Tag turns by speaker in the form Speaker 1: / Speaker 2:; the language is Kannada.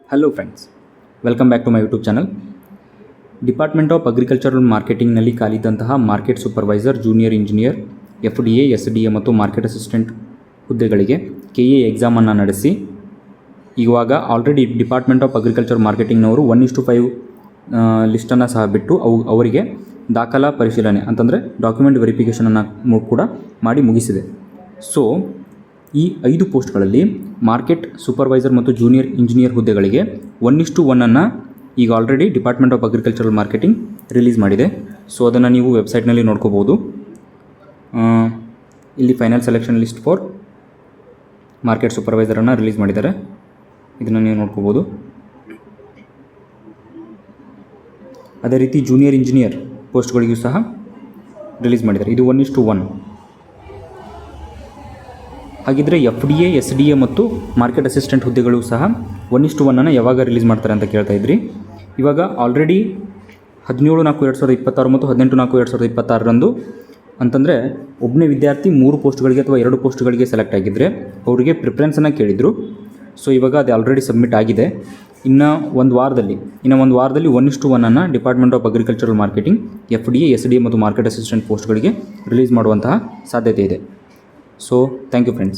Speaker 1: Hello friends, welcome back to my YouTube channel. Department of agricultural ಮಾರ್ಕೆಟಿಂಗ್ನಲ್ಲಿ ಖಾಲಿದ್ದಂತಹ market supervisor, junior engineer, FDA, SDA ಮತ್ತು ಮಾರ್ಕೆಟ್ ಅಸಿಸ್ಟೆಂಟ್ ಹುದ್ದೆಗಳಿಗೆ KA ಎಕ್ಸಾಮನ್ನು ನಡೆಸಿ ಇವಾಗ ಆಲ್ರೆಡಿ ಡಿಪಾರ್ಟ್ಮೆಂಟ್ ಆಫ್ ಅಗ್ರಿಕಲ್ಚರ್ ಮಾರ್ಕೆಟಿಂಗ್ನವರು 1:5 ಲಿಸ್ಟನ್ನು ಸಹ ಬಿಟ್ಟು ಅವರಿಗೆ ದಾಖಲಾ ಪರಿಶೀಲನೆ ಅಂತಂದರೆ ಡಾಕ್ಯುಮೆಂಟ್ ವೆರಿಫಿಕೇಷನನ್ನು ಕೂಡ ಮಾಡಿ ಮುಗಿಸಿದೆ. ಸೊ ಈ 5 ಪೋಸ್ಟ್ಗಳಲ್ಲಿ ಮಾರ್ಕೆಟ್ ಸೂಪರ್ವೈಸರ್ ಮತ್ತು ಜೂನಿಯರ್ ಇಂಜಿನಿಯರ್ ಹುದ್ದೆಗಳಿಗೆ 1:1 ಈಗ already department of agricultural marketing release ಮಾಡಿದೆ. ಸೊ ಅದನ್ನು ನೀವು ವೆಬ್ಸೈಟ್ನಲ್ಲಿ ನೋಡ್ಕೋಬೋದು. ಇಲ್ಲಿ final selection list for market ಸೂಪರ್ವೈಸರನ್ನು ರಿಲೀಸ್ ಮಾಡಿದ್ದಾರೆ. ಇದನ್ನು ನೀವು ನೋಡ್ಕೋಬೋದು. ಅದೇ ರೀತಿ ಜೂನಿಯರ್ ಇಂಜಿನಿಯರ್ ಪೋಸ್ಟ್ಗಳಿಗೂ ಸಹ ರಿಲೀಸ್ ಮಾಡಿದ್ದಾರೆ. ಇದು 1:1. ಹಾಗಿದ್ದರೆ FDA, SDA ಮತ್ತು ಮಾರ್ಕೆಟ್ ಅಸಿಸ್ಟೆಂಟ್ ಹುದ್ದೆಗಳು ಸಹ 1:1 ಯಾವಾಗ ರಿಲೀಸ್ ಮಾಡ್ತಾರೆ ಅಂತ ಕೇಳ್ತಾ ಇದ್ರಿ. ಇವಾಗ ಆಲ್ರೆಡಿ 17/4/2026 ಮತ್ತು 18/4/2026 ಅಂತಂದರೆ ಒಬ್ಬನೇ ವಿದ್ಯಾರ್ಥಿ 3 ಪೋಸ್ಟ್ಗಳಿಗೆ ಅಥವಾ 2 ಪೋಸ್ಟ್ಗಳಿಗೆ ಸೆಲೆಕ್ಟ್ ಆಗಿದ್ದರೆ ಅವರಿಗೆ ಪ್ರಿಫರೆನ್ಸನ್ನು ಕೇಳಿದರು. ಸೊ ಇವಾಗ ಅದು ಆಲ್ರೆಡಿ ಸಬ್ಮಿಟ್ ಆಗಿದೆ. ಇನ್ನು ಒಂದು ವಾರದಲ್ಲಿ 1:1 department of agricultural marketing FDA, SDA ಮತ್ತು ಮಾರ್ಕೆಟ್ ಅಸಿಸ್ಟೆಂಟ್ ಪೋಸ್ಟ್ಗಳಿಗೆ ರಿಲೀಸ್ ಮಾಡುವಂತಹ ಸಾಧ್ಯತೆ ಇದೆ. So thank you friends.